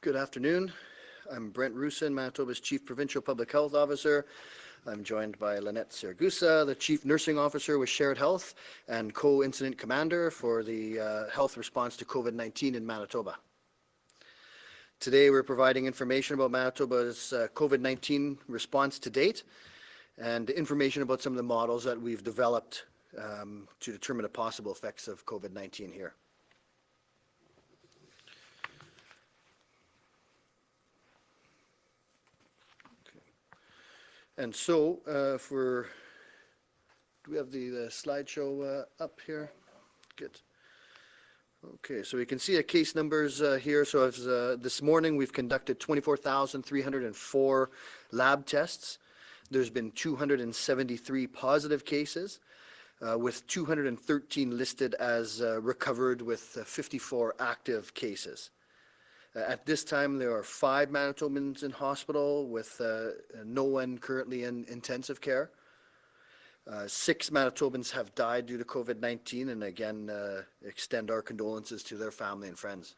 Good afternoon. I'm Brent Roussin, Manitoba's Chief Provincial Public Health Officer. I'm joined by Lanette Siragusa, the Chief Nursing Officer with Shared Health and Co-Incident Commander for the health response to COVID-19 in Manitoba. Today we're providing information about Manitoba's COVID-19 response to date and information about some of the models that we've developed to determine the possible effects of COVID-19 here. And so, do we have the slideshow up here? Good. Okay, so we can see the case numbers here. So as, this morning we've conducted 24,304 lab tests. There's been 273 positive cases, with 213 listed as recovered, with 54 active cases. At this time, there are 5 Manitobans in hospital with no one currently in intensive care. 6 Manitobans have died due to COVID-19, and again, extend our condolences to their family and friends.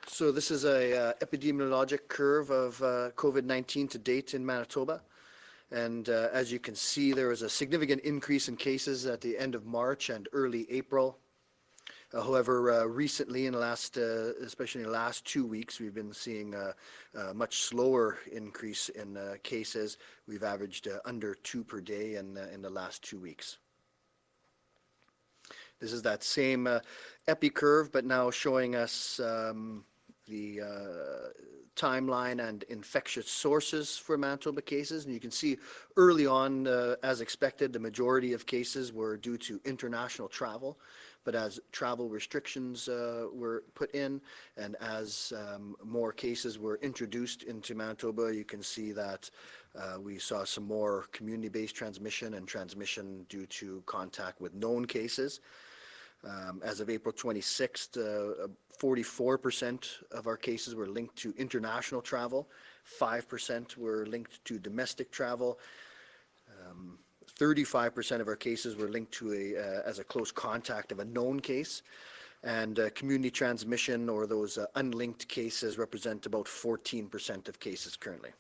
So this is a epidemiologic curve of COVID-19 to date in Manitoba. And as you can see, there was a significant increase in cases at the end of March and early April. However, recently, in the last, especially in the last 2 weeks, we've been seeing a much slower increase in cases. We've averaged under 2 per day in the last 2 weeks. This is that same epi curve, but now showing us the timeline and infectious sources for Manitoba cases. And you can see early on, as expected, the majority of cases were due to international travel. But as travel restrictions were put in, and as more cases were introduced into Manitoba, you can see that we saw some more community-based transmission and transmission due to contact with known cases. As of April 26th, 44% of our cases were linked to international travel, 5% were linked to domestic travel, 35% of our cases were linked to as a close contact of a known case, and community transmission, or those unlinked cases, represent about 14% of cases currently.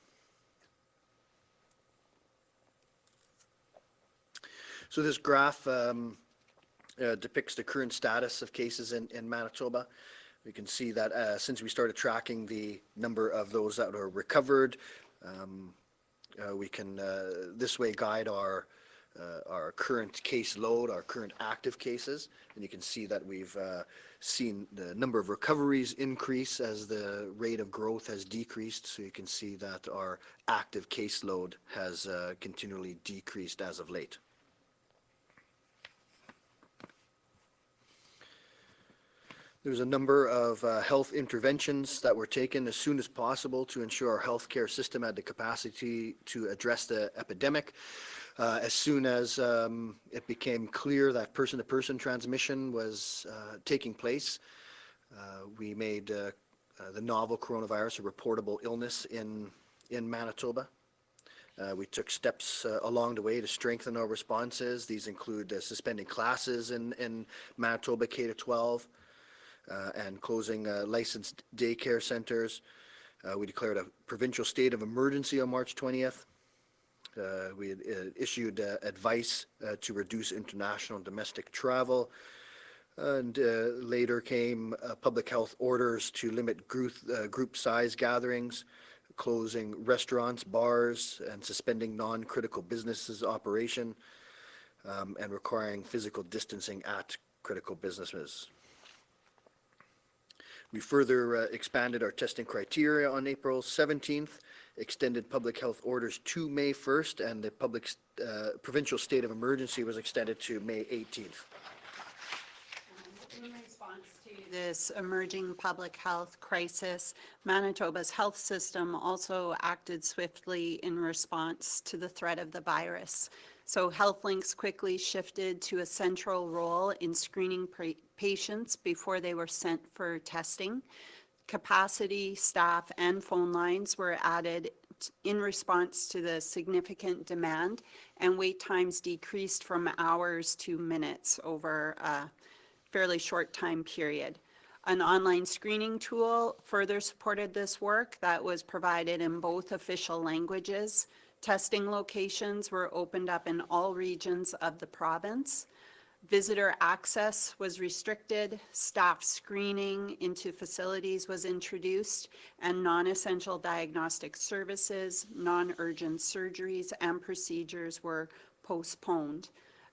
So this graph depicts the current status of cases in Manitoba. We can see that since we started tracking the number of those that are recovered, we can this way guide our current case load, our current active cases, and you can see that we've seen the number of recoveries increase as the rate of growth has decreased. So you can see that our active case load has continually decreased as of late. There's a number of health interventions that were taken as soon as possible to ensure our healthcare system had the capacity to address the epidemic. As soon as it became clear that person-to-person transmission was taking place, we made the novel coronavirus a reportable illness in Manitoba. We took steps along the way to strengthen our responses. These include suspending classes in Manitoba K-12, and closing licensed daycare centers. We declared a provincial state of emergency on March 20th. We had issued advice to reduce international and domestic travel, and later came public health orders to limit group size gatherings, closing restaurants, bars, and suspending non-critical businesses operation, and requiring physical distancing at critical businesses. We further expanded our testing criteria on April 17th, extended public health orders to May 1st, and the provincial state of emergency was extended to May 18th. In response to this emerging public health crisis, Manitoba's health system also acted swiftly in response to the threat of the virus. So HealthLinks quickly shifted to a central role in screening patients before they were sent for testing. Capacity, staff, and phone lines were added in response to the significant demand, and wait times decreased from hours to minutes over a fairly short time period. An online screening tool further supported this work that was provided in both official languages. Testing locations were opened up in all regions of the province. Visitor access was restricted, staff screening into facilities was introduced, and non-essential diagnostic services, non-urgent surgeries, and procedures were postponed.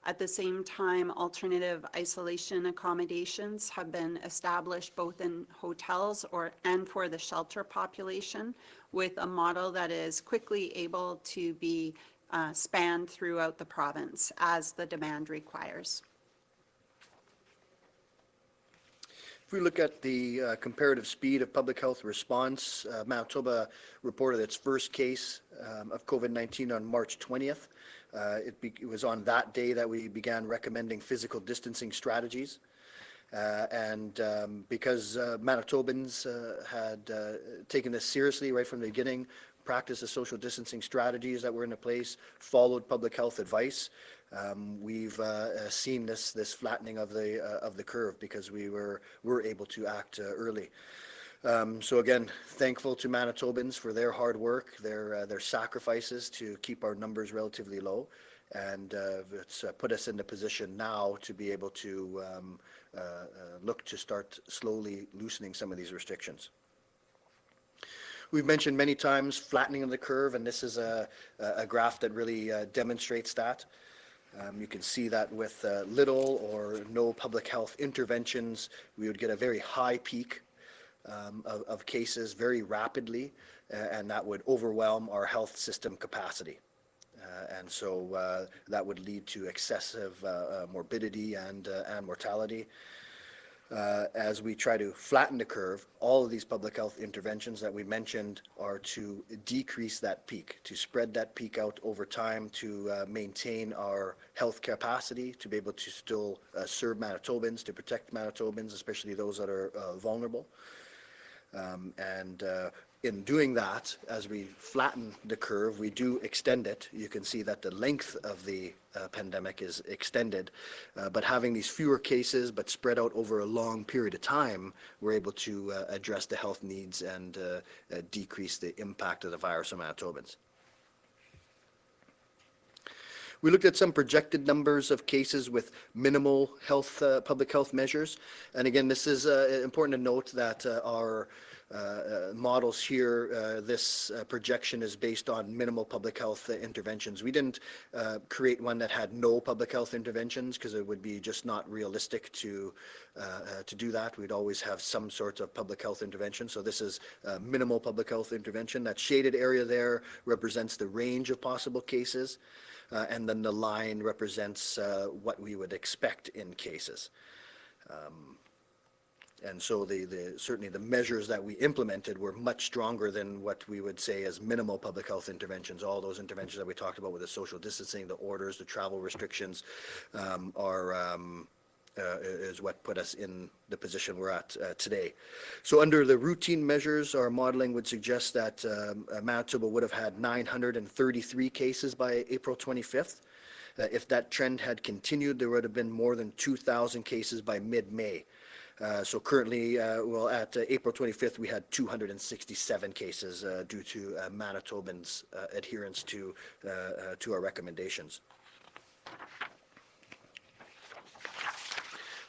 At the same time, alternative isolation accommodations have been established both in hotels and for the shelter population, with a model that is quickly able to be spanned throughout the province as the demand requires. If we look at the comparative speed of public health response, Manitoba reported its first case of COVID-19 on March 20th. It was on that day that we began recommending physical distancing strategies. Because Manitobans had taken this seriously right from the beginning, practiced the social distancing strategies that were in place, followed public health advice, we've seen this flattening of the curve because we were able to act early. So again, thankful to Manitobans for their hard work, their sacrifices to keep our numbers relatively low, and it's put us in the position now to be able to look to start slowly loosening some of these restrictions. We've mentioned many times flattening of the curve, and this is a graph that really demonstrates that. You can see that with little or no public health interventions, we would get a very high peak of cases very rapidly, and that would overwhelm our health system capacity. And so that would lead to excessive morbidity and mortality. As we try to flatten the curve, all of these public health interventions that we mentioned are to decrease that peak, to spread that peak out over time, to maintain our health capacity, to be able to still serve Manitobans, to protect Manitobans, especially those that are vulnerable. In doing that, as we flatten the curve, we do extend it. You can see that the length of the pandemic is extended, but having these fewer cases but spread out over a long period of time, we're able to address the health needs and decrease the impact of the virus on Manitobans. We looked at some projected numbers of cases with minimal health, public health measures, and again, this is important to note that our models here, this projection is based on minimal public health interventions. We didn't create one that had no public health interventions because it would be just not realistic to do that. We'd always have some sort of public health intervention. So this is minimal public health intervention. That shaded area there represents the range of possible cases, and then the line represents what we would expect in cases. And so certainly the measures that we implemented were much stronger than what we would say as minimal public health interventions. All those interventions that we talked about with the social distancing, the orders, the travel restrictions is what put us in the position we're at today. So under the routine measures, our modeling would suggest that Manitoba would have had 933 cases by April 25th. If that trend had continued, there would have been more than 2,000 cases by mid-May. So currently, well, at April 25th, we had 267 cases due to Manitobans' adherence to our recommendations.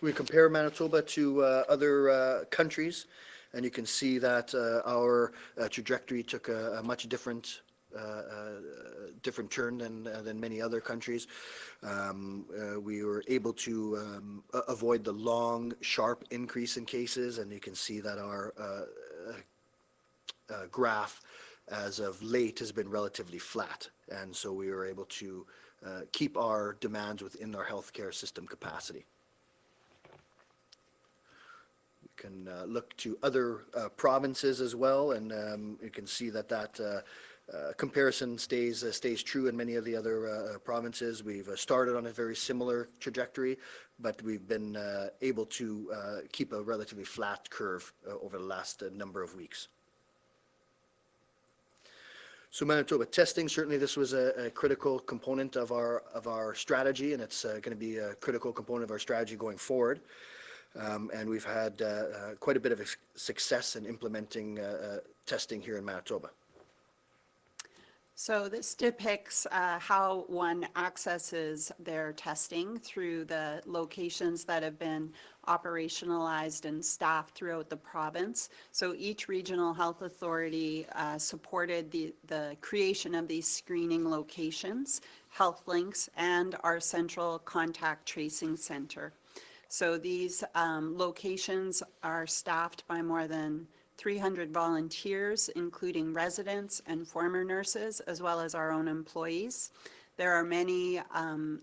We compare Manitoba to other countries, and you can see that our trajectory took a much different turn than many other countries. We were able to avoid the long, sharp increase in cases, and you can see that our graph as of late has been relatively flat, and so we were able to keep our demands within our healthcare system capacity. We can look to other provinces as well, and you can see that comparison stays true in many of the other provinces. We've started on a very similar trajectory, but we've been able to keep a relatively flat curve over the last number of weeks. So Manitoba testing, certainly this was a critical component of our strategy, and it's going to be a critical component of our strategy going forward. And we've had quite a bit of success in implementing testing here in Manitoba. So this depicts how one accesses their testing through the locations that have been operationalized and staffed throughout the province. So each regional health authority supported the creation of these screening locations, health links, and our central contact tracing center. So these locations are staffed by more than 300 volunteers, including residents and former nurses, as well as our own employees. There are many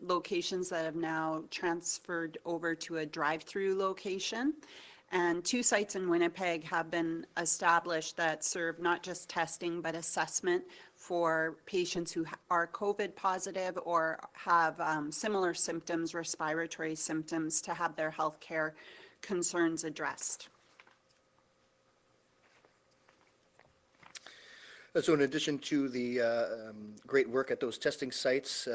locations that have now transferred over to a drive-through location. And 2 sites in Winnipeg have been established that serve not just testing, but assessment for patients who are COVID positive or have similar symptoms, respiratory symptoms, to have their healthcare concerns addressed. So in addition to the great work at those testing sites,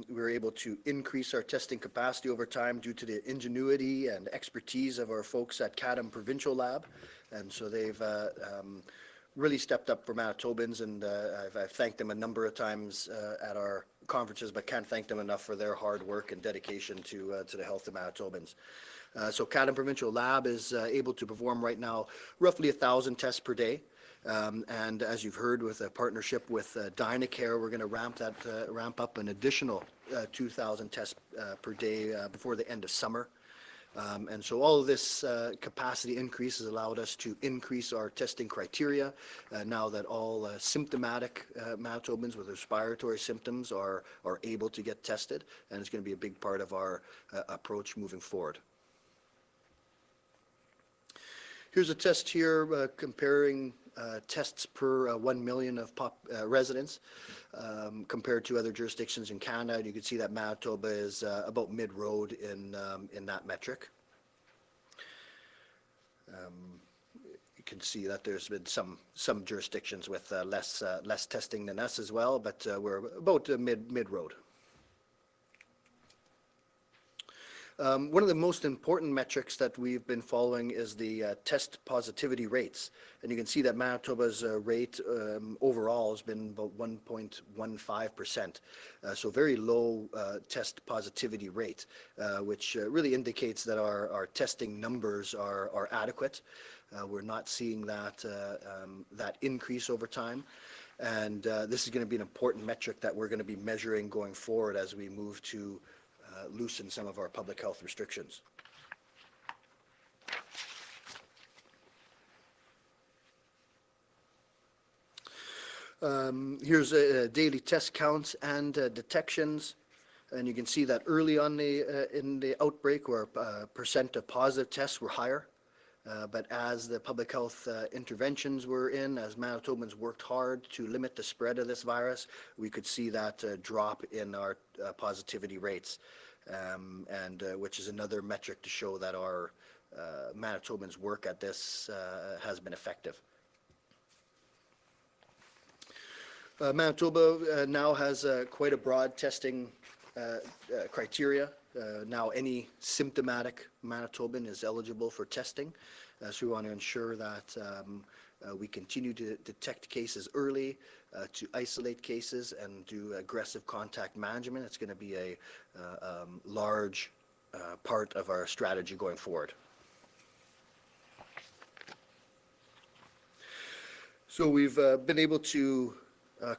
we were able to increase our testing capacity over time due to the ingenuity and expertise of our folks at CADM Provincial Lab. And so they've really stepped up for Manitobans, and I've thanked them a number of times at our conferences, but can't thank them enough for their hard work and dedication to the health of Manitobans. So CADM Provincial Lab is able to perform right now roughly 1,000 tests per day. And as you've heard, with a partnership with Dynacare, we're going to ramp up an additional 2,000 tests per day before the end of summer. And so all of this capacity increase has allowed us to increase our testing criteria now that all symptomatic Manitobans with respiratory symptoms are able to get tested, and it's going to be a big part of our approach moving forward. Here's a test here comparing tests per 1 million of residents compared to other jurisdictions in Canada. And you can see that Manitoba is about mid-road in that metric. You can see that there's been some jurisdictions with less testing than us as well, but we're about mid-road. One of the most important metrics that we've been following is the test positivity rates. And you can see that Manitoba's rate overall has been about 1.15%. So very low test positivity rate, which really indicates that our testing numbers are adequate. We're not seeing that increase over time. And this is going to be an important metric that we're going to be measuring going forward as we move to loosen some of our public health restrictions. Here's daily test counts and detections, and you can see that early on in the outbreak, where percent of positive tests were higher. But as the public health interventions were in, as Manitobans worked hard to limit the spread of this virus, we could see that drop in our positivity rates. And which is another metric to show that our Manitobans' work at this has been effective. Manitoba now has quite a broad testing criteria. Now any symptomatic Manitoban is eligible for testing. So we want to ensure that we continue to detect cases early, to isolate cases, and do aggressive contact management. It's going to be a large part of our strategy going forward. So we've been able to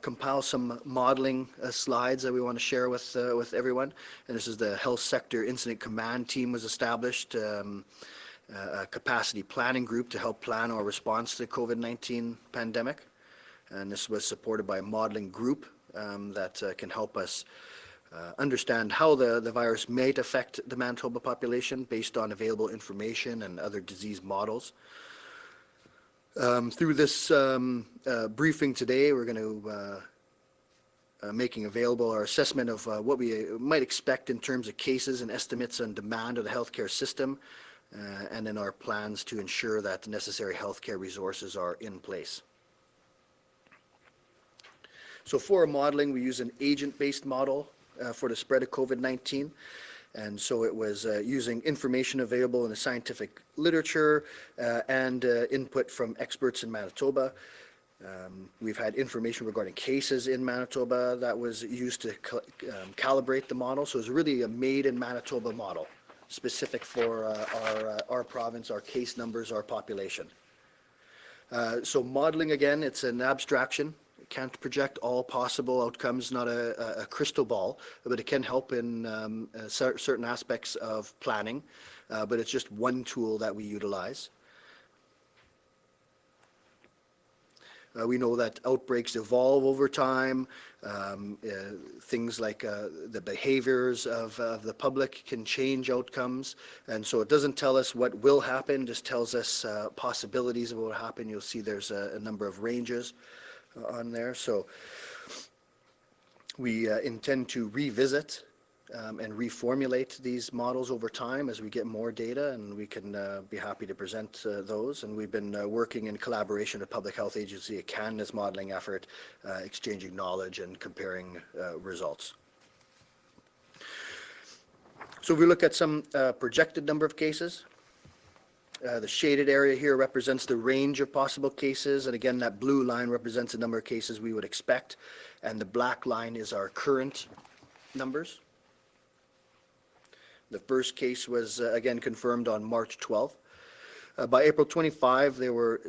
compile some modeling slides that we want to share with everyone. And this is the Health Sector Incident Command Team was established, a capacity planning group to help plan our response to the COVID-19 pandemic. And this was supported by a modeling group that can help us understand how the virus may affect the Manitoba population based on available information and other disease models. Through this briefing today, we're going to making available our assessment of what we might expect in terms of cases and estimates on demand of the healthcare system, and then our plans to ensure that the necessary healthcare resources are in place. So for our modeling, we use an agent-based model for the spread of COVID-19. And so it was using information available in the scientific literature and input from experts in Manitoba. We've had information regarding cases in Manitoba that was used to calibrate the model. So it's really a made in Manitoba model, specific for our province, our case numbers, our population. So modeling, again, it's an abstraction. It can't project all possible outcomes, not a crystal ball, but it can help in certain aspects of planning. But it's just one tool that we utilize. We know that outbreaks evolve over time. Things like the behaviors of the public can change outcomes. And so it doesn't tell us what will happen, just tells us possibilities of what will happen. You'll see there's a number of ranges on there. So we intend to revisit and reformulate these models over time as we get more data, and we can be happy to present those. And we've been working in collaboration with Public Health Agency of Canada's modeling effort, exchanging knowledge and comparing results. So if we look at some projected number of cases, the shaded area here represents the range of possible cases, and again, that blue line represents the number of cases we would expect, and the black line is our current numbers. The first case was, again, confirmed on March 12th. By April 25, there were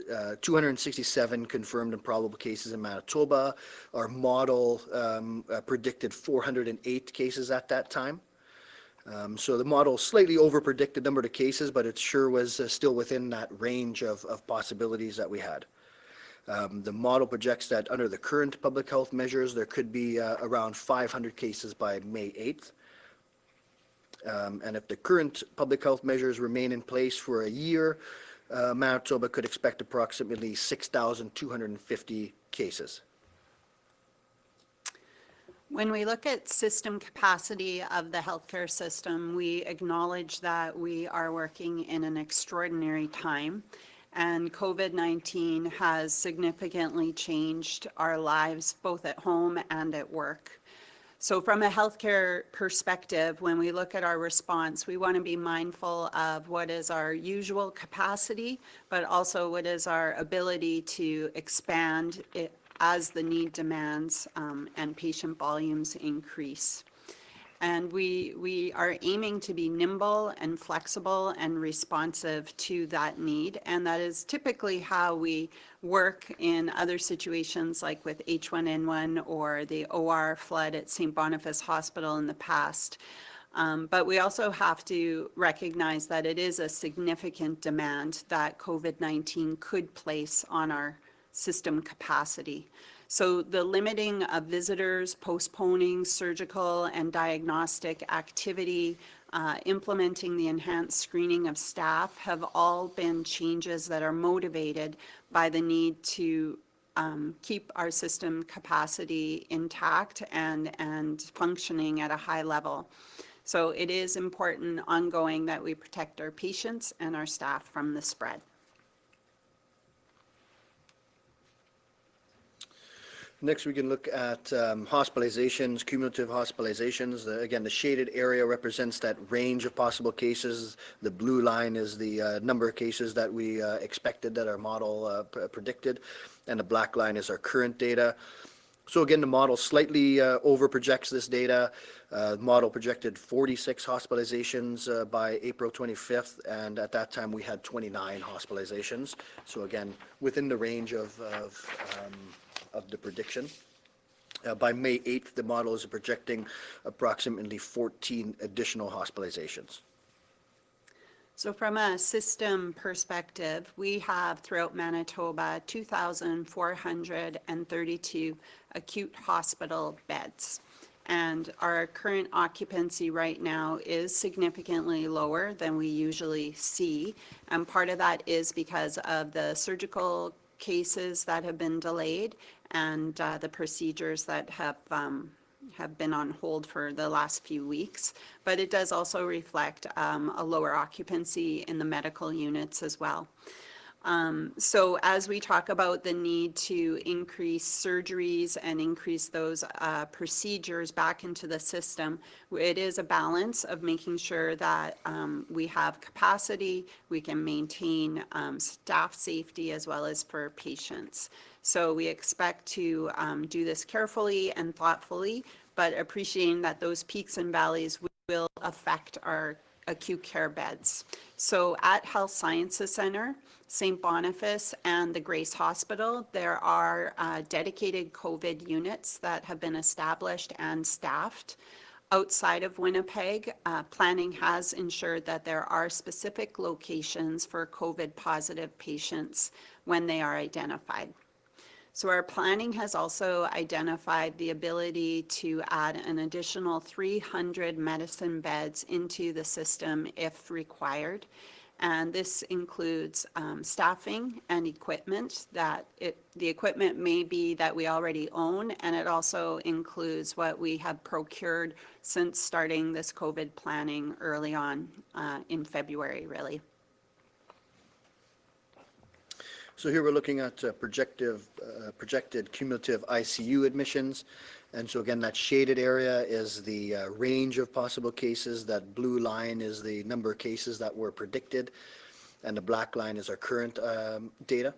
267 confirmed and probable cases in Manitoba. Our model predicted 408 cases at that time. So the model slightly over-predicted the number of cases, but it sure was still within that range of possibilities that we had. The model projects that under the current public health measures, there could be around 500 cases by May 8th. And if the current public health measures remain in place for a year, Manitoba could expect approximately 6,250 cases. When we look at system capacity of the healthcare system, we acknowledge that we are working in an extraordinary time, and COVID-19 has significantly changed our lives both at home and at work. So from a healthcare perspective, when we look at our response, we want to be mindful of what is our usual capacity, but also what is our ability to expand it as the need demands and patient volumes increase. And we are aiming to be nimble and flexible and responsive to that need, and that is typically how we work in other situations like with H1N1 or the OR flood at St. Boniface Hospital in the past. But we also have to recognize that it is a significant demand that COVID-19 could place on our system capacity. So the limiting of visitors, postponing surgical and diagnostic activity, implementing the enhanced screening of staff have all been changes that are motivated by the need to keep our system capacity intact and functioning at a high level. So it is important ongoing that we protect our patients and our staff from the spread. Next, we can look at hospitalizations, cumulative hospitalizations. Again, the shaded area represents that range of possible cases. The blue line is the number of cases that we expected that our model predicted, and the black line is our current data. So again, the model slightly over-projects this data. The model projected 46 hospitalizations by April 25th, and at that time we had 29 hospitalizations. So again, within the range of the prediction. By May 8th, the model is projecting approximately 14 additional hospitalizations. So from a system perspective, we have throughout Manitoba 2,432 acute hospital beds. And our current occupancy right now is significantly lower than we usually see. And part of that is because of the surgical cases that have been delayed and the procedures that have been on hold for the last few weeks. But it does also reflect a lower occupancy in the medical units as well. So as we talk about the need to increase surgeries and increase those procedures back into the system, it is a balance of making sure that we have capacity, we can maintain staff safety as well as for patients. So we expect to do this carefully and thoughtfully, but appreciating that those peaks and valleys will affect our acute care beds. So at Health Sciences Center, St. Boniface and the Grace Hospital, there are dedicated COVID units that have been established and staffed. Outside of Winnipeg, planning has ensured that there are specific locations for COVID positive patients when they are identified. So our planning has also identified the ability to add an additional 300 medicine beds into the system if required. And this includes staffing and equipment the equipment may be that we already own, and it also includes what we have procured since starting this COVID planning early on in February, really. So here we're looking at projected cumulative ICU admissions. And so again, that shaded area is the range of possible cases. That blue line is the number of cases that were predicted, and the black line is our current data.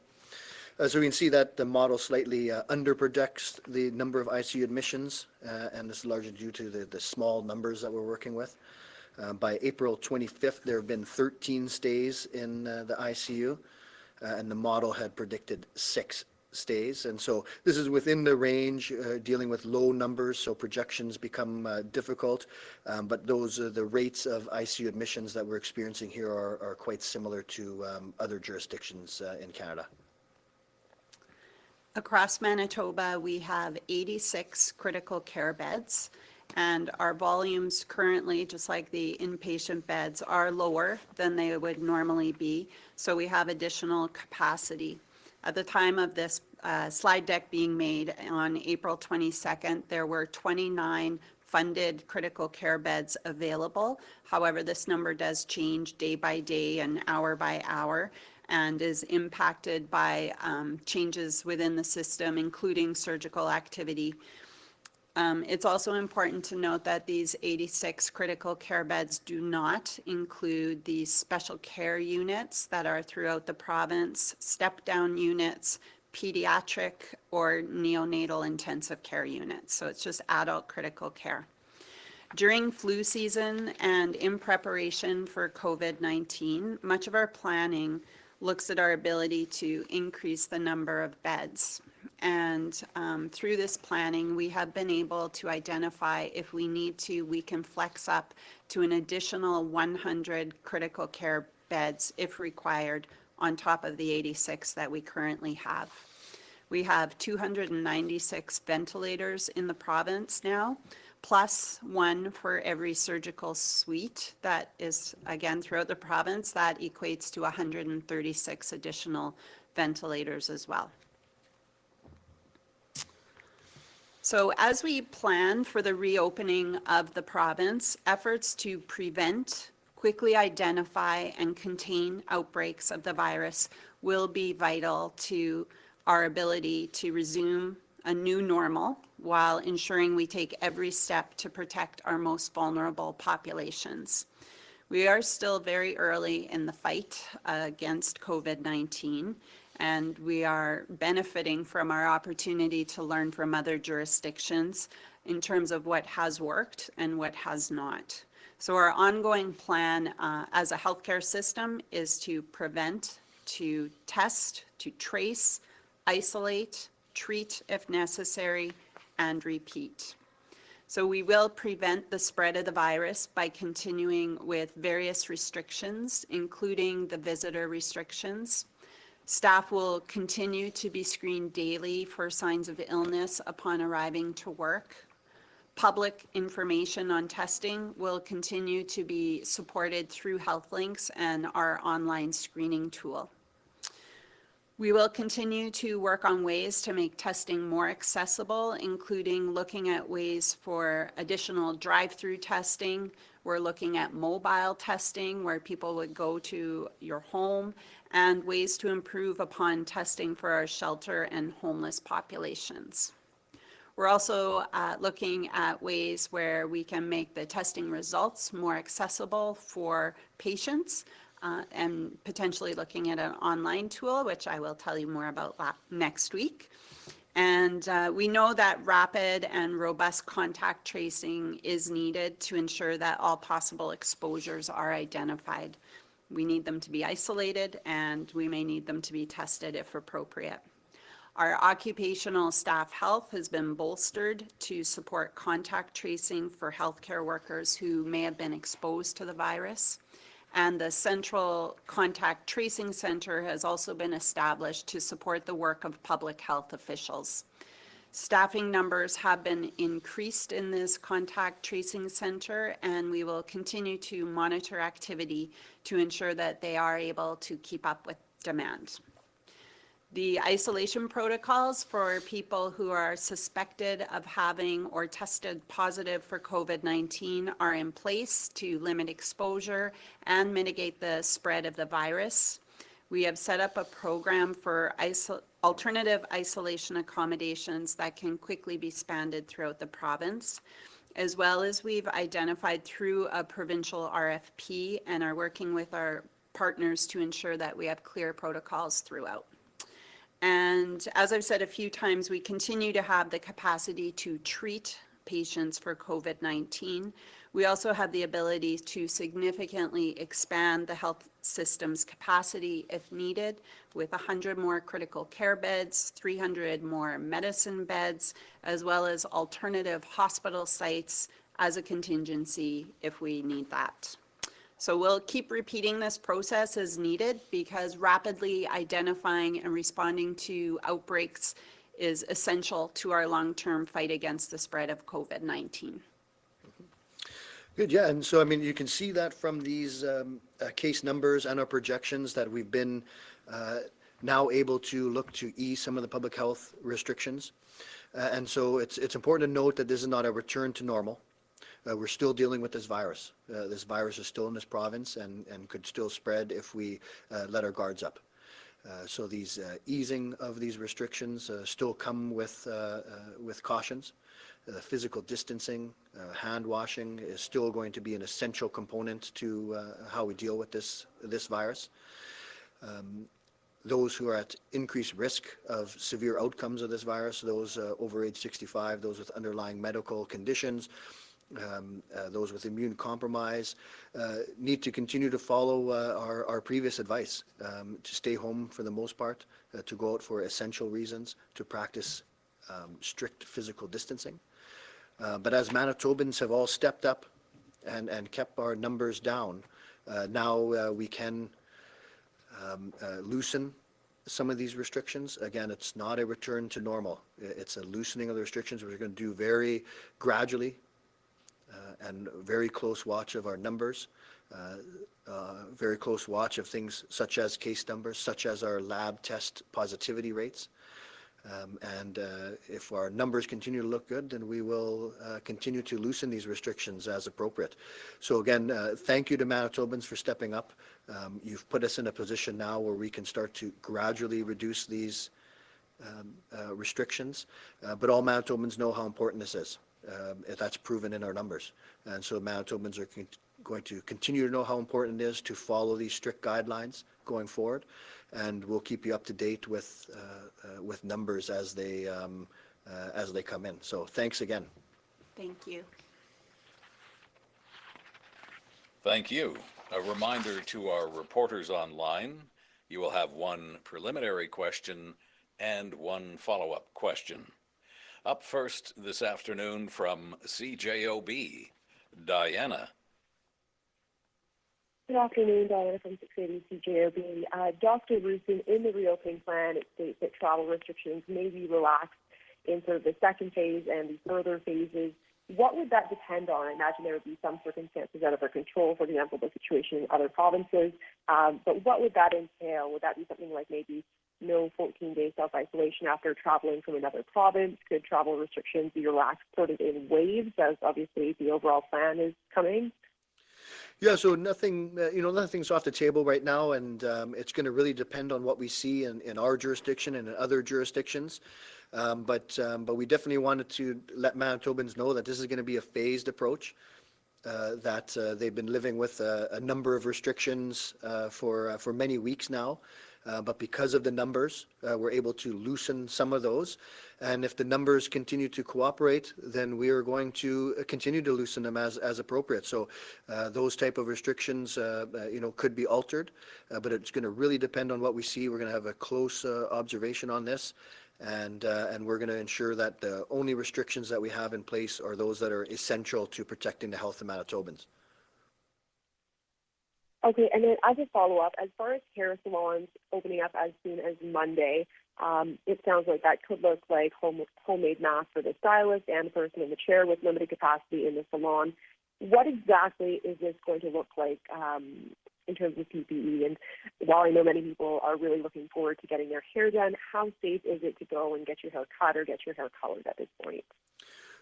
So we can see that the model slightly under-projects the number of ICU admissions, and this is largely due to the small numbers that we're working with. By April 25th, there have been 13 stays in the ICU. And the model had predicted 6 stays. And so this is within the range, dealing with low numbers, so projections become difficult. But those are the rates of ICU admissions that we're experiencing here are quite similar to other jurisdictions in Canada. Across Manitoba, we have 86 critical care beds, and our volumes currently, just like the inpatient beds, are lower than they would normally be, so we have additional capacity. At the time of this slide deck being made on April 22nd, there were 29 funded critical care beds available. However, this number does change day by day and hour by hour, and is impacted by changes within the system, including surgical activity. It's also important to note that these 86 critical care beds do not include the special care units that are throughout the province, step-down units, pediatric or neonatal intensive care units. So it's just adult critical care. During flu season and in preparation for COVID-19, much of our planning looks at our ability to increase the number of beds. And through this planning, we have been able to identify if we need to, we can flex up to an additional 100 critical care beds if required on top of the 86 that we currently have. We have 296 ventilators in the province now, plus 1 for every surgical suite that is, again, throughout the province. That equates to 136 additional ventilators as well. So as we plan for the reopening of the province, efforts to prevent, quickly identify, and contain outbreaks of the virus will be vital to our ability to resume a new normal while ensuring we take every step to protect our most vulnerable populations. We are still very early in the fight against COVID-19, and we are benefiting from our opportunity to learn from other jurisdictions in terms of what has worked and what has not. So our ongoing plan as a healthcare system is to prevent, to test, to trace, isolate, treat if necessary, and repeat. So we will prevent the spread of the virus by continuing with various restrictions, including the visitor restrictions. Staff will continue to be screened daily for signs of illness upon arriving to work. Public information on testing will continue to be supported through HealthLinks and our online screening tool. We will continue to work on ways to make testing more accessible, including looking at ways for additional drive-through testing. We're looking at mobile testing, where people would go to your home and ways to improve upon testing for our shelter and homeless populations. We're also looking at ways where we can make the testing results more accessible for patients and potentially looking at an online tool, which I will tell you more about next week. And we know that rapid and robust contact tracing is needed to ensure that all possible exposures are identified. We need them to be isolated, and we may need them to be tested if appropriate. Our occupational staff health has been bolstered to support contact tracing for healthcare workers who may have been exposed to the virus. And the Central Contact Tracing Center has also been established to support the work of public health officials. Staffing numbers have been increased in this contact tracing center, and we will continue to monitor activity to ensure that they are able to keep up with demand. The isolation protocols for people who are suspected of having or tested positive for COVID-19 are in place to limit exposure and mitigate the spread of the virus. We have set up a program for alternative isolation accommodations that can quickly be expanded throughout the province, as well as we've identified through a provincial RFP and are working with our partners to ensure that we have clear protocols throughout. And as I've said a few times, we continue to have the capacity to treat patients for COVID-19. We also have the ability to significantly expand the health system's capacity if needed, with 100 more critical care beds, 300 more medicine beds, as well as alternative hospital sites as a contingency if we need that. So we'll keep repeating this process as needed, because rapidly identifying and responding to outbreaks is essential to our long-term fight against the spread of COVID-19. Good, yeah, and so I mean, you can see that from these case numbers and our projections that we've been now able to look to ease some of the public health restrictions. And so it's important to note that this is not a return to normal. We're still dealing with this virus. This virus is still in this province and could still spread if we let our guards up. So these easing of these restrictions still come with cautions. Physical distancing, hand washing is still going to be an essential component to how we deal with this virus. Those who are at increased risk of severe outcomes of this virus, those over age 65, those with underlying medical conditions, those with immune compromise, need to continue to follow our previous advice, to stay home for the most part, to go out for essential reasons, to practice strict physical distancing. But as Manitobans have all stepped up and kept our numbers down, now we can loosen some of these restrictions. Again, it's not a return to normal. It's a loosening of the restrictions. We're going to do very gradually and very close watch of our numbers, very close watch of things such as case numbers, such as our lab test positivity rates. And if our numbers continue to look good, then we will continue to loosen these restrictions as appropriate. So again, thank you to Manitobans for stepping up. You've put us in a position now where we can start to gradually reduce these restrictions, but all Manitobans know how important this is. That's proven in our numbers. And so Manitobans are going to continue to know how important it is to follow these strict guidelines going forward, and we'll keep you up to date with numbers as they come in. So thanks again. Thank you. Thank you. A reminder to our reporters online, you will have one preliminary question and one follow-up question. Up first this afternoon from CJOB, Diana. Good afternoon, Diana from 680 CJOB. Dr. Roussin, in the reopening plan, it states that travel restrictions may be relaxed in sort of the second phase and the further phases. What would that depend on? I imagine there would be some circumstances out of our control, for example, the situation in other provinces. But what would that entail? Would that be something like maybe no 14-day self-isolation after traveling from another province? Could travel restrictions be relaxed sort of in waves, as obviously the overall plan is coming? Yeah, so nothing, nothing's off the table right now, and it's going to really depend on what we see in our jurisdiction and in other jurisdictions. But we definitely wanted to let Manitobans know that this is going to be a phased approach. That they've been living with a number of restrictions for many weeks now. But because of the numbers, we're able to loosen some of those. And if the numbers continue to cooperate, then we are going to continue to loosen them as appropriate. So those type of restrictions, could be altered, but it's going to really depend on what we see. We're going to have a close observation on this. And we're going to ensure that the only restrictions that we have in place are those that are essential to protecting the health of Manitobans. Okay, and then as a follow-up, as far as hair salons opening up as soon as Monday, it sounds like that could look like homemade masks for the stylist and the person in the chair with limited capacity in the salon. What exactly is this going to look like in terms of PPE? And while I know many people are really looking forward to getting their hair done, how safe is it to go and get your hair cut or get your hair colored at this point?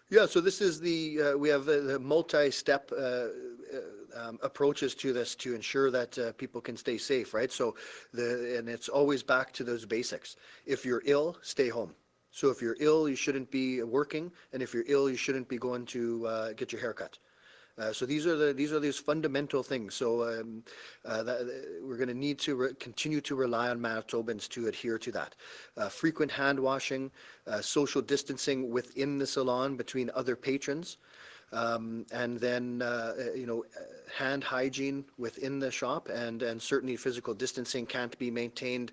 Yeah, so this is we have the multi-step approaches to this to ensure that people can stay safe, right? So and it's always back to those basics. If you're ill, stay home. So if you're ill, you shouldn't be working, and if you're ill, you shouldn't be going to get your hair cut. So these are these fundamental things. So we're going to need to continue to rely on Manitobans to adhere to that. Frequent hand washing, social distancing within the salon between other patrons, and then hand hygiene within the shop, and certainly physical distancing can't be maintained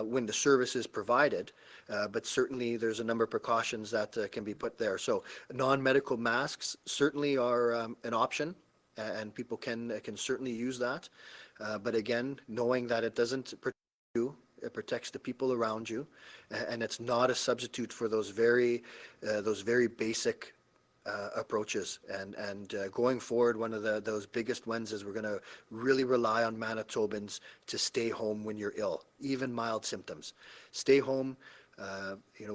when the service is provided, but certainly there's a number of precautions that can be put there. So non-medical masks certainly are an option, and people can certainly use that, but again, knowing that it doesn't protect you, it protects the people around you, and it's not a substitute for those very basic approaches. And going forward, one of those biggest ones is we're going to really rely on Manitobans to stay home when you're ill, even mild symptoms. Stay home,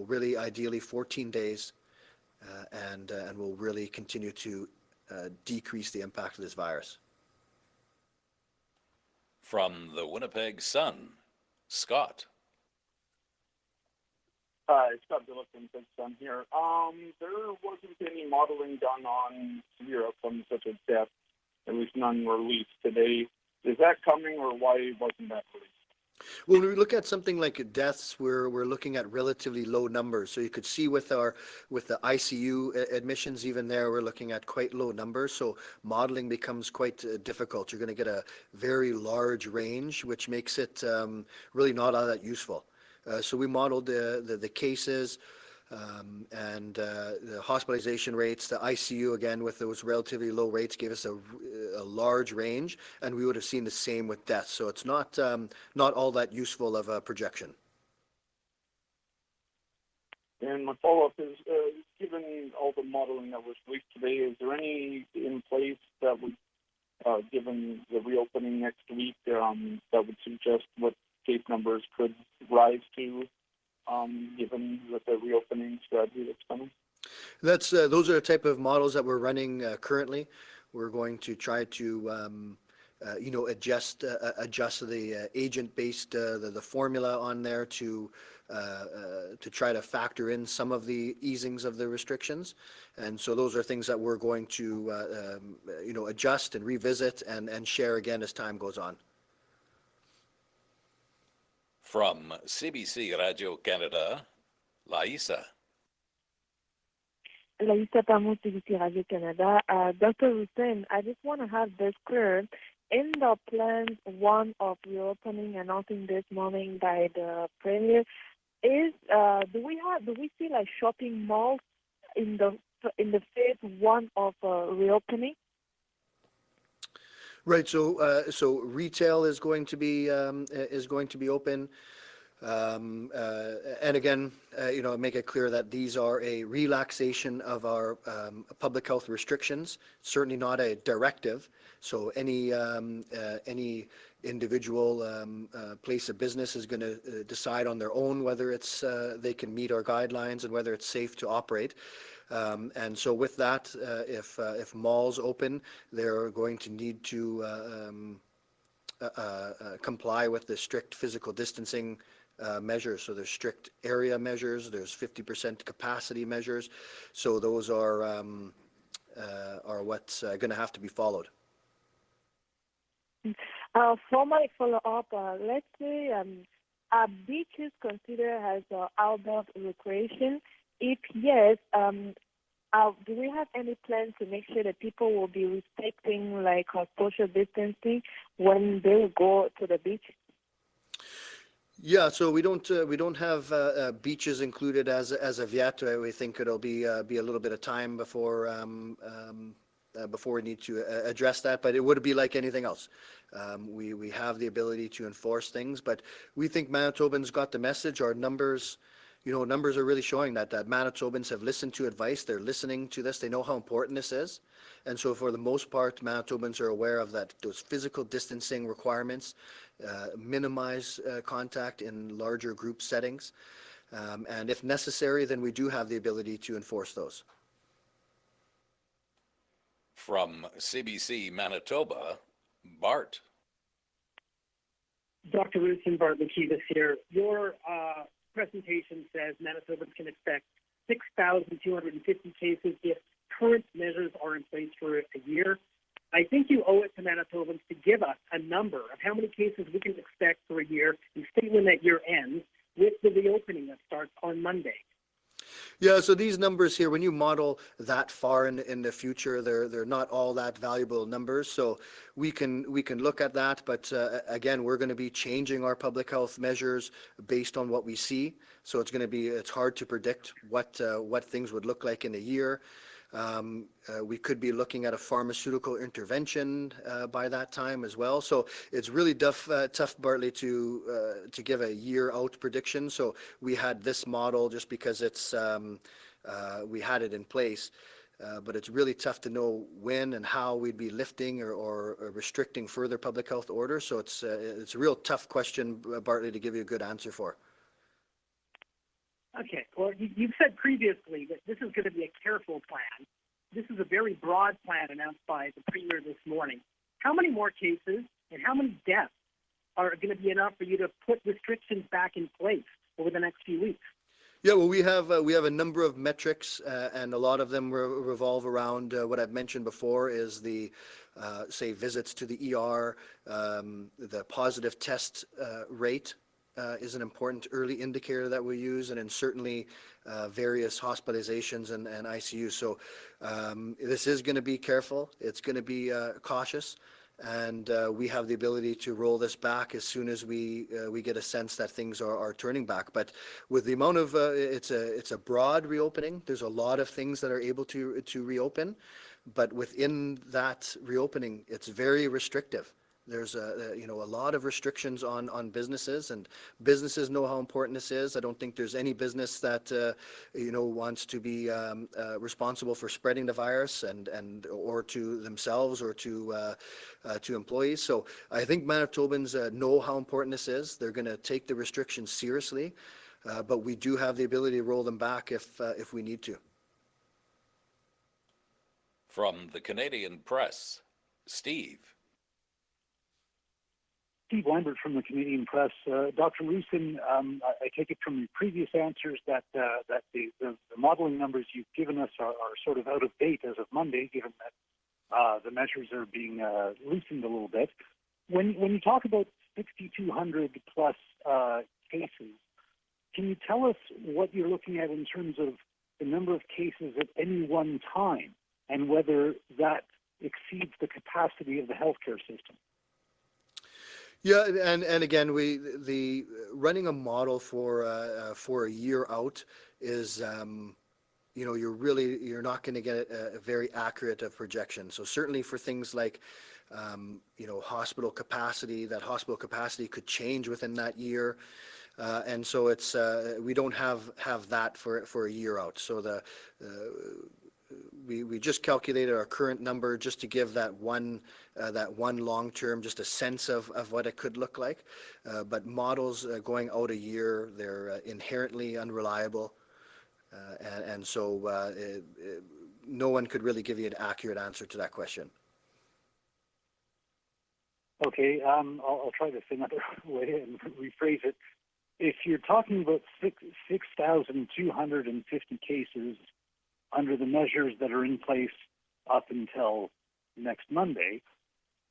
really ideally 14 days, and we'll really continue to decrease the impact of this virus. From the Winnipeg Sun, Scott. Hi, Scott Billington, Big Sun here. There wasn't any modeling done on severe outcomes such as death, at least none were released today. Is that coming, or why wasn't that released? When we look at something like deaths, we're looking at relatively low numbers. So you could see with the ICU admissions, even there, we're looking at quite low numbers. So modeling becomes quite difficult. You're going to get a very large range, which makes it really not all that useful. So we modeled the cases, and the hospitalization rates. The ICU, again, with those relatively low rates, gave us a large range, and we would have seen the same with deaths. So it's not all that useful of a projection. And my follow-up is, given all the modeling that was released today, is there any in place that would, given the reopening next week, that would suggest what case numbers could rise to, given with the reopening strategy that's coming? Those are the type of models that we're running currently. We're going to try to adjust the agent-based the formula on there to try to factor in some of the easings of the restrictions, and so those are things that we're going to adjust and revisit and share again as time goes on. From CBC Radio Canada, Laisa. Laissa Pamo, CBC Radio-Canada. Dr. Roussin, I just want to have this clear. In the plans, one of reopening announcing this morning by the Premier, is do we see like shopping malls in the phase one of reopening? Right. So retail is going to be open. And again, make it clear that these are a relaxation of our public health restrictions, certainly not a directive. So any individual place of business is going to decide on their own whether it's they can meet our guidelines and whether it's safe to operate. And so with that, if malls open, they're going to need to comply with the strict physical distancing measures. So there's strict area measures, there's 50% capacity measures. So those are what's going to have to be followed. For my follow-up, let's say are beaches considered as outdoor recreation? If yes, do we have any plan to make sure that people will be respecting like social distancing when they will go to the beach? Yeah, so we don't have beaches included as of yet. We think it'll be a little bit of time before we need to address that, but it would be like anything else. We have the ability to enforce things, but we think Manitobans got the message. Our numbers, numbers are really showing that Manitobans have listened to advice. They're listening to this. They know how important this is. And so for the most part, Manitobans are aware of that, those physical distancing requirements, minimize contact in larger group settings. And if necessary, then we do have the ability to enforce those. From CBC Manitoba, Bart. Dr. Roussin, Bart Lakivis here. Your presentation says Manitobans can expect 6,250 cases if current measures are in place for a year. I think you owe it to Manitobans to give us a number of how many cases we can expect for a year and state when that year ends with the reopening that starts on Monday. Yeah, so these numbers here, when you model that far in the future, they're not all that valuable numbers. So we can look at that, but again, we're going to be changing our public health measures based on what we see. So it's hard to predict what things would look like in a year. We could be looking at a pharmaceutical intervention by that time as well. So it's really tough, Bartley, to give a year out prediction. So we had this model just because we had it in place. But it's really tough to know when and how we'd be lifting or restricting further public health orders. So it's a real tough question, Bartley, to give you a good answer for. Okay, well, you've said previously that this is going to be a careful plan. This is a very broad plan announced by the Premier this morning. How many more cases and how many deaths are going to be enough for you to put restrictions back in place over the next few weeks? Yeah, well, we have a number of metrics, and a lot of them revolve around what I've mentioned before is the, say, visits to the ER, the positive test rate is an important early indicator that we use, and then certainly various hospitalizations and ICU. So this is going to be careful. It's going to be cautious. And we have the ability to roll this back as soon as we get a sense that things are turning back. But with the amount of it's a broad reopening. There's a lot of things that are able to reopen, but within that reopening, it's very restrictive. There's a lot of restrictions on businesses, and businesses know how important this is. I don't think there's any business that wants to be responsible for spreading the virus and or to themselves or to employees. So I think Manitobans know how important this is. They're going to take the restrictions seriously, but we do have the ability to roll them back if we need to. From the Canadian Press, Steve. Steve Lambert from the Canadian Press. Dr. Roussin, I take it from your previous answers that the modeling numbers you've given us are sort of out of date as of Monday, given that the measures are being loosened a little bit. When you talk about 6,200 plus cases, can you tell us what you're looking at in terms of the number of cases at any one time and whether that exceeds the capacity of the healthcare system? Yeah, and again, the running a model for a year out is, you're not going to get a very accurate projection. So certainly for things like, hospital capacity, that hospital capacity could change within that year. And so it's we don't have that for a year out. So we just calculated our current number just to give that one long term, just a sense of what it could look like. But models going out a year, they're inherently unreliable. And so no one could really give you an accurate answer to that question. Okay, I'll try this another way and rephrase it. If you're talking about 6,250 cases under the measures that are in place up until next Monday,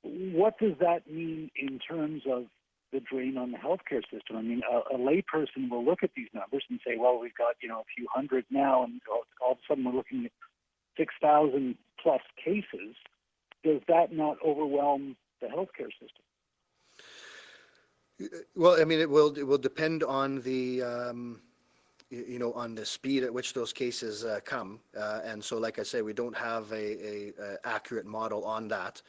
what does that mean in terms of the drain on the healthcare system? I mean, a layperson will look at these numbers and say, well, we've got, a few hundred now, and all of a sudden we're looking at 6,000 plus cases. Does that not overwhelm the healthcare system? Well, I mean, it will depend on the on the speed at which those cases come, and so, like I say, we don't have a accurate model on that,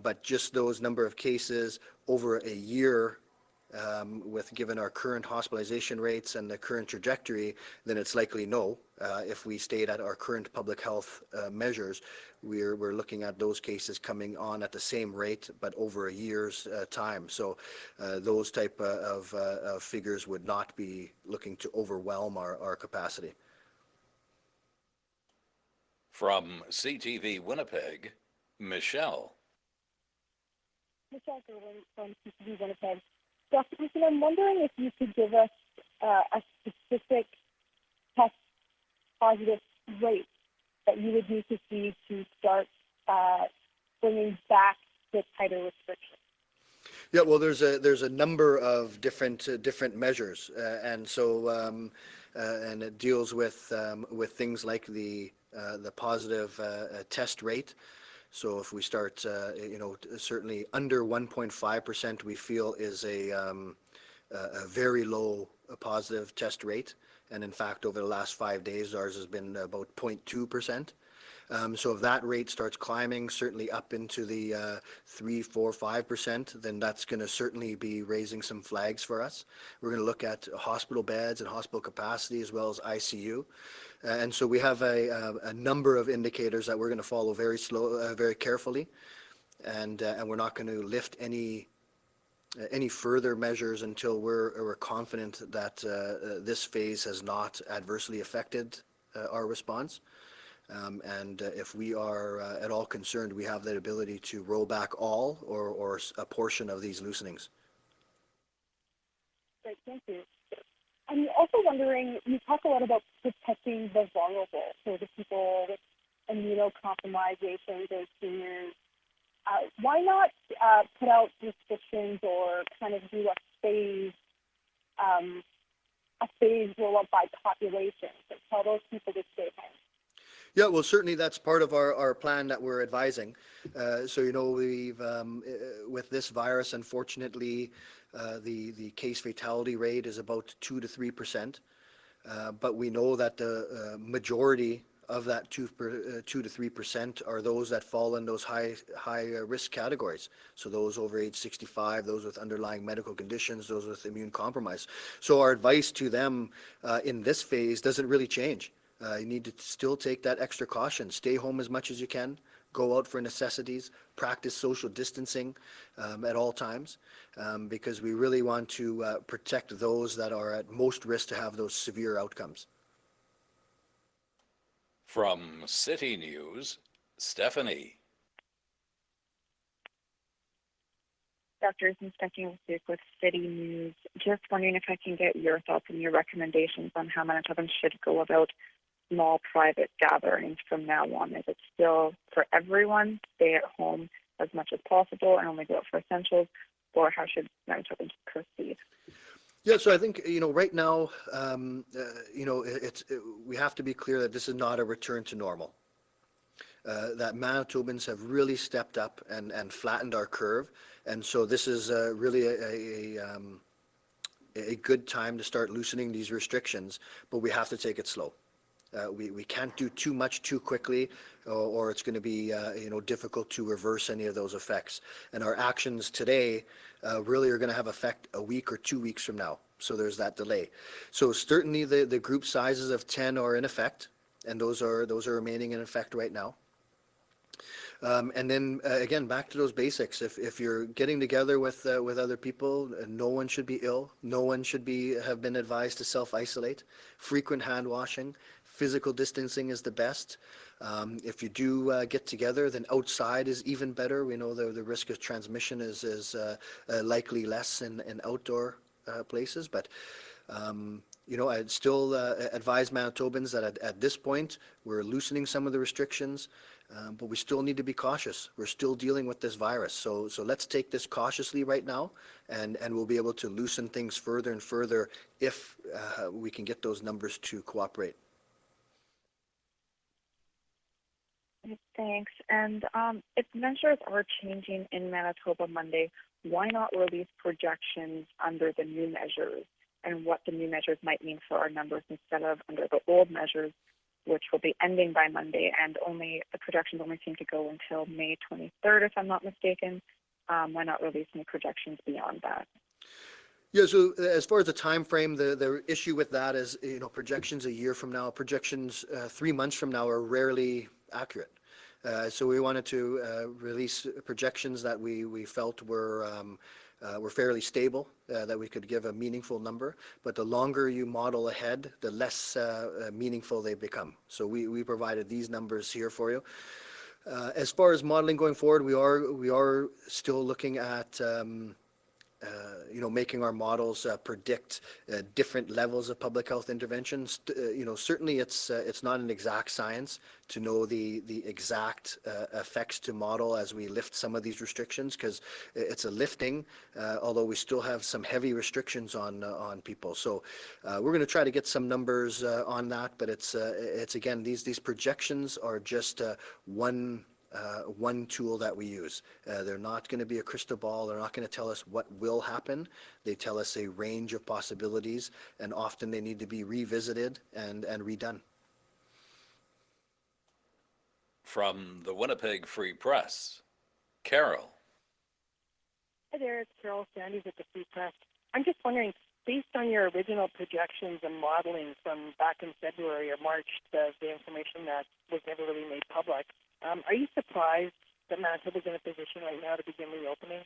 but just those number of cases over a year, with given our current hospitalization rates and the current trajectory, then it's likely no. If we stayed at our current public health measures, we're looking at those cases coming on at the same rate, but over a year's time. So those type of figures would not be looking to overwhelm our capacity. From CTV Winnipeg, Michelle. Michelle Gerwin from CTV Winnipeg. Dr. Roussin, I'm wondering if you could give us a specific test positive rate that you would need to see to start bringing back the tighter restrictions. Yeah, well, there's a number of different measures, and so and it deals with things like the positive test rate. So if we start, certainly under 1.5%, we feel is a very low positive test rate. And in fact, over the last 5 days, ours has been about 0.2%. So if that rate starts climbing, certainly up into the 3, 4, 5%, then that's going to certainly be raising some flags for us. We're going to look at hospital beds and hospital capacity as well as ICU. And so we have a number of indicators that we're going to follow very carefully, and we're not going to lift any further measures until we're confident that this phase has not adversely affected our response. And if we are at all concerned, we have the ability to roll back all or a portion of these loosenings. Great, thank you. I'm also wondering, you talk a lot about protecting the vulnerable, so the people with immunocompromisation, those seniors. Why not put out restrictions or kind of do a phase roll-up by population, so tell those people to stay home? Yeah, well, certainly that's part of our plan that we're advising. So, we've, with this virus, unfortunately, the case fatality rate is about 2 to 3%. But we know that the majority of that 2 to 3% are those that fall in those high risk categories. So those over age 65, those with underlying medical conditions, those with immune compromise. So our advice to them in this phase doesn't really change. You need to still take that extra caution. Stay home as much as you can. Go out for necessities. Practice social distancing at all times, because we really want to protect those that are at most risk to have those severe outcomes. From City News, Stephanie. Dr. Roussin, Stephanie with City News. Just wondering if I can get your thoughts and your recommendations on how Manitobans should go about small private gatherings from now on. Is it still for everyone, stay at home as much as possible and only go out for essentials, or how should Manitobans proceed? Yeah, so I think, right now, we have to be clear that this is not a return to normal. That Manitobans have really stepped up and flattened our curve, and so this is really a good time to start loosening these restrictions, but we have to take it slow. We can't do too much too quickly, or it's going to be difficult to reverse any of those effects. And our actions today really are going to have effect a week or 2 weeks from now. So there's that delay. So certainly the group sizes of 10 are in effect, and those are remaining in effect right now. And then again, back to those basics. If you're getting together with other people, no one should be ill. No one should have been advised to self-isolate. Frequent hand washing, physical distancing is the best. If you do get together, then outside is even better. We know the risk of transmission is likely less in outdoor places, but I'd still advise Manitobans that at this point, we're loosening some of the restrictions, but we still need to be cautious. We're still dealing with this virus. So let's take this cautiously right now, and we'll be able to loosen things further and further if we can get those numbers to cooperate. Thanks. And if measures are changing in Manitoba Monday, why not release projections under the new measures and what the new measures might mean for our numbers instead of under the old measures, which will be ending by Monday, and the projections only seem to go until May 23rd, if I'm not mistaken. Why not release any projections beyond that? Yeah, so as far as the time frame, the issue with that is, projections a year from now, projections 3 months from now are rarely accurate. So we wanted to release projections that we felt were fairly stable, that we could give a meaningful number. But the longer you model ahead, the less meaningful they become. So we provided these numbers here for you. As far as modeling going forward, we are still looking at making our models predict different levels of public health interventions. Certainly it's not an exact science to know the exact effects to model as we lift some of these restrictions, because it's a lifting, although we still have some heavy restrictions on people. So we're going to try to get some numbers on that, but it's again, these projections are just one tool that we use. They're not going to be a crystal ball. They're not going to tell us what will happen. They tell us a range of possibilities, and often they need to be revisited and redone. From the Winnipeg Free Press, Carol. Hi there, it's Carol Sandys at the Free Press. I'm just wondering, based on your original projections and modeling from back in February or March, the information that was never really made public, are you surprised that Manitoba is in a position right now to begin reopening?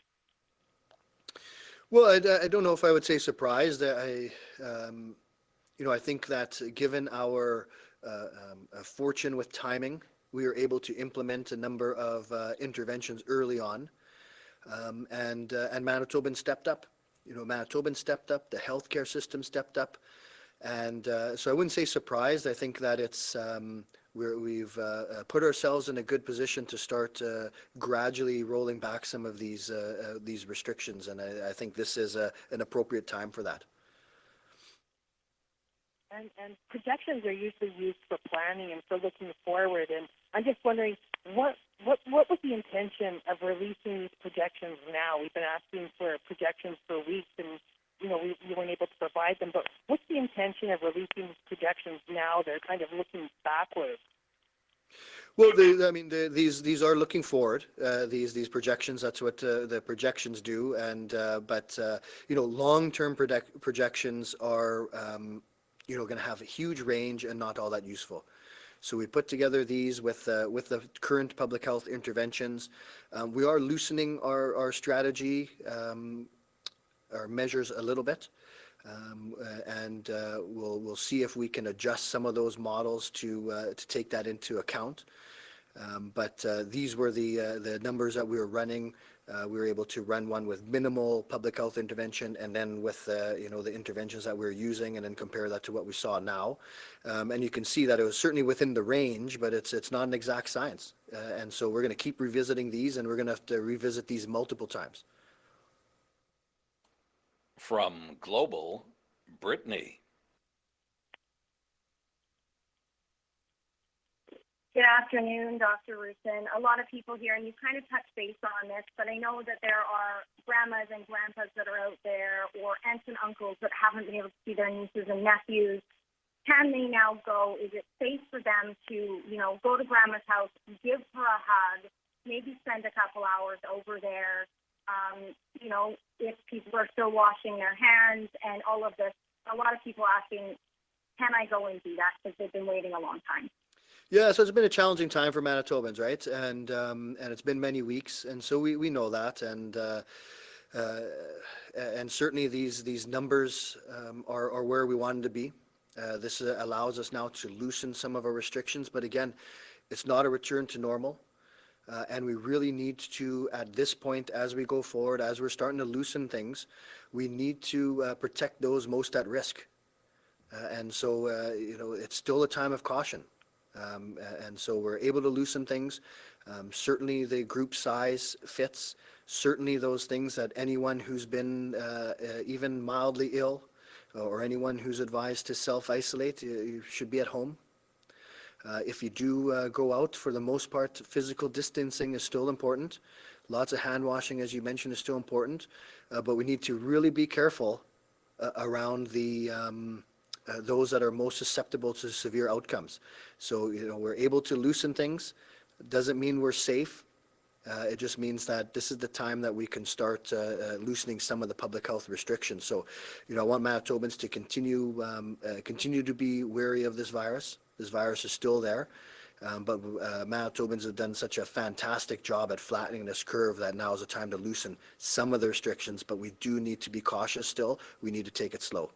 Well, I don't know if I would say surprised. I think that given our fortune with timing, we were able to implement a number of interventions early on, and Manitobans stepped up. Manitobans stepped up. The healthcare system stepped up, and so I wouldn't say surprised. I think that it's we've put ourselves in a good position to start gradually rolling back some of these restrictions, and I think this is an appropriate time for that. And projections are usually used for planning and for looking forward. And I'm just wondering, what was the intention of releasing these projections now? We've been asking for projections for weeks, and you weren't able to provide them. But what's the intention of releasing these projections now? They're kind of looking backwards. Well, these are looking forward. These projections. That's what the projections do. And but long-term projections are going to have a huge range and not all that useful. So we put together these with the current public health interventions. We are loosening our strategy, our measures a little bit. And we'll see if we can adjust some of those models to take that into account. But these were the numbers that we were running. We were able to run one with minimal public health intervention, and then with the interventions that we were using, and then compare that to what we saw now. And you can see that it was certainly within the range, but it's not an exact science. And so we're going to keep revisiting these, and we're going to have to revisit these multiple times. From Global, Brittany. Good afternoon, Dr. Roussin. A lot of people here, and you kind of touched base on this, but I know that there are grandmas and grandpas that are out there, or aunts and uncles that haven't been able to see their nieces and nephews. Can they now go? Is it safe for them to, go to grandma's house, give her a hug, maybe spend a couple hours over there? If people are still washing their hands and all of this, a lot of people asking, can I go and do that, because they've been waiting a long time? Yeah, so it's been a challenging time for Manitobans, right? And it's been many weeks, and so we know that, uh, and certainly these numbers are where we wanted to be. This allows us now to loosen some of our restrictions, but again, it's not a return to normal. And we really need to, at this point, as we go forward, as we're starting to loosen things, we need to protect those most at risk. And so, it's still a time of caution. And so we're able to loosen things. Certainly the group size fits. Certainly those things that anyone who's been even mildly ill or anyone who's advised to self-isolate, you should be at home. If you do go out, for the most part, physical distancing is still important. Lots of hand washing, as you mentioned, is still important. But we need to really be careful around those that are most susceptible to severe outcomes. So, we're able to loosen things. Doesn't mean we're safe. It just means that this is the time that we can start loosening some of the public health restrictions. So, I want Manitobans to continue to be wary of this virus. This virus is still there, but Manitobans have done such a fantastic job at flattening this curve that now is the time to loosen some of the restrictions. But we do need to be cautious still. We need to take it slow.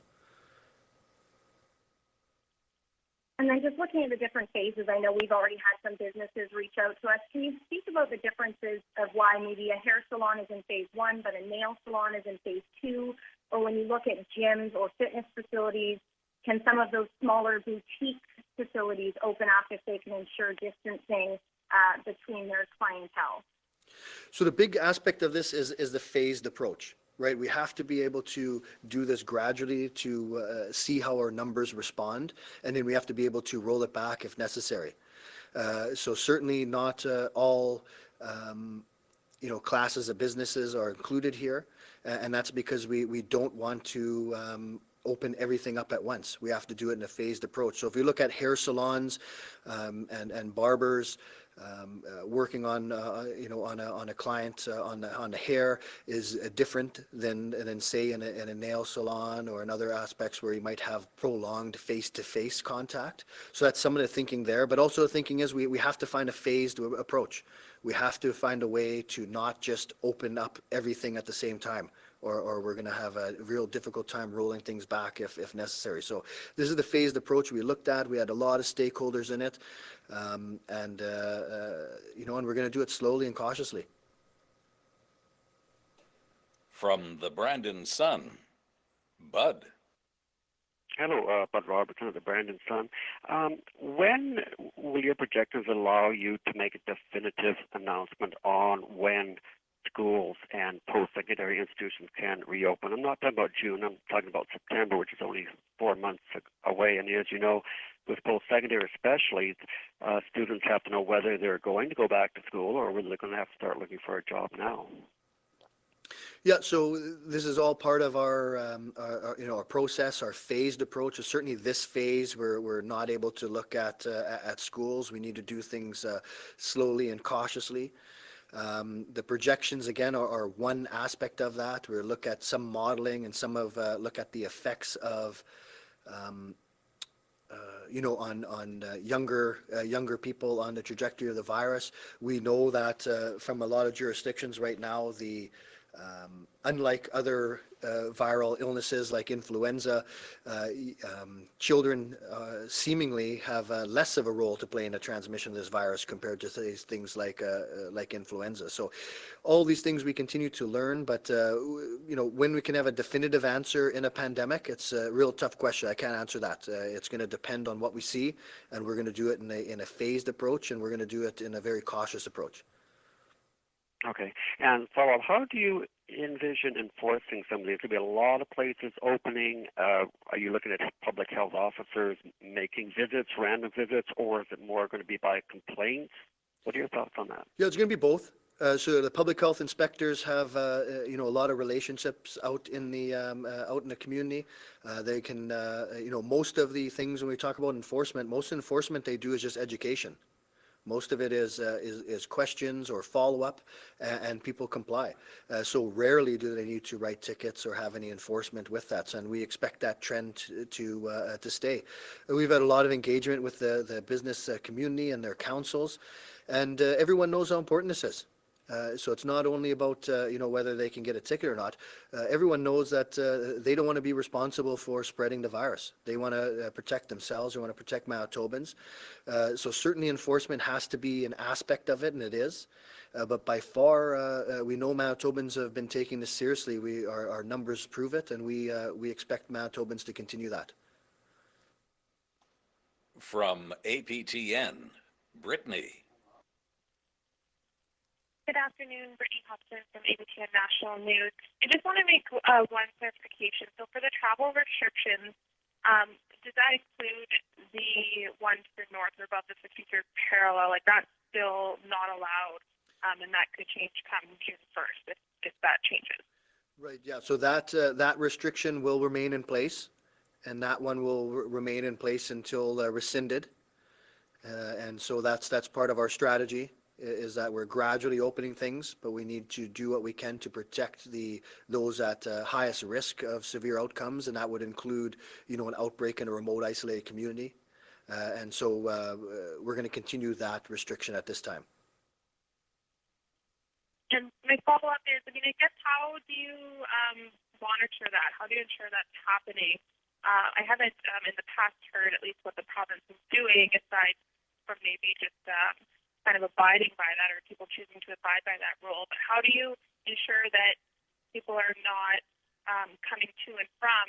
And then just looking at the different phases, I know we've already had some businesses reach out to us. Can you speak about the differences of why maybe a hair salon is in phase one, but a nail salon is in phase two? Or when you look at gyms or fitness facilities, can some of those smaller boutique facilities open up if they can ensure distancing between their clientele? So the big aspect of this is the phased approach, right? We have to be able to do this gradually to see how our numbers respond, and then we have to be able to roll it back if necessary. So certainly not all classes of businesses are included here, and that's because we don't want to open everything up at once. We have to do it in a phased approach. So if we look at hair salons and barbers, working on on a client on the hair is different than say in a nail salon or in other aspects where you might have prolonged face-to-face contact. So that's some of the thinking there, but also the thinking is we have to find a phased approach. We have to find a way to not just open up everything at the same time, or we're going to have a real difficult time rolling things back if necessary. So this is the phased approach we looked at. We had a lot of stakeholders in it, and we're going to do it slowly and cautiously. From the Brandon Sun, Bud. Hello, Bud Robertson of the Brandon Sun. When will your projections allow you to make a definitive announcement on when schools and post-secondary institutions can reopen? I'm not talking about June, I'm talking about September, which is only 4 months away. And as you know, with post-secondary especially, students have to know whether they're going to go back to school or whether they're going to have to start looking for a job now. Yeah, so this is all part of our process, our phased approach. So certainly this phase we're not able to look at schools. We need to do things slowly and cautiously. The projections again are one aspect of that. We look at some modeling and some of look at the effects of on younger people on the trajectory of the virus. We know that from a lot of jurisdictions right now, unlike other viral illnesses like influenza, children seemingly have less of a role to play in the transmission of this virus compared to things like influenza. So all these things we continue to learn, but when we can have a definitive answer in a pandemic, it's a real tough question. I can't answer that. It's going to depend on what we see, and we're going to do it in a phased approach, and we're going to do it in a very cautious approach. Okay. And follow up, how do you envision enforcing some of these? There'll be a lot of places opening. Are you looking at public health officers making visits, random visits, or is it more going to be by complaints? What are your thoughts on that? Yeah, it's going to be both. So the public health inspectors have a lot of relationships out in the community. They can most of the things when we talk about enforcement, most enforcement they do is just education. Most of it is questions or follow-up, and people comply. So rarely do they need to write tickets or have any enforcement with that, and we expect that trend to stay. We've had a lot of engagement with the business community and their councils, and everyone knows how important this is. So it's not only about whether they can get a ticket or not. Everyone knows that they don't want to be responsible for spreading the virus. They want to protect themselves. They want to protect Manitobans. So certainly enforcement has to be an aspect of it, and it is. But by far, we know Manitobans have been taking this seriously. Our numbers prove it, and we expect Manitobans to continue that. From APTN, Brittany. Good afternoon, Brittany Hobson from ABTN National News. I just want to make one clarification. So for the travel restrictions, does that include the ones for north or above the 53rd parallel? Like that's still not allowed, and that could change come June 1st if that changes. Right, yeah. So that restriction will remain in place, and that one will remain in place until rescinded. And so that's part of our strategy, is that we're gradually opening things, but we need to do what we can to protect those at highest risk of severe outcomes, and that would include, an outbreak in a remote, isolated community. And so we're going to continue that restriction at this time. And my follow-up is, I guess, how do you monitor that? How do you ensure that's happening? I haven't in the past heard at least what the province is doing, aside from maybe just kind of abiding by that or people choosing to abide by that rule. But how do you ensure that people are not coming to and from?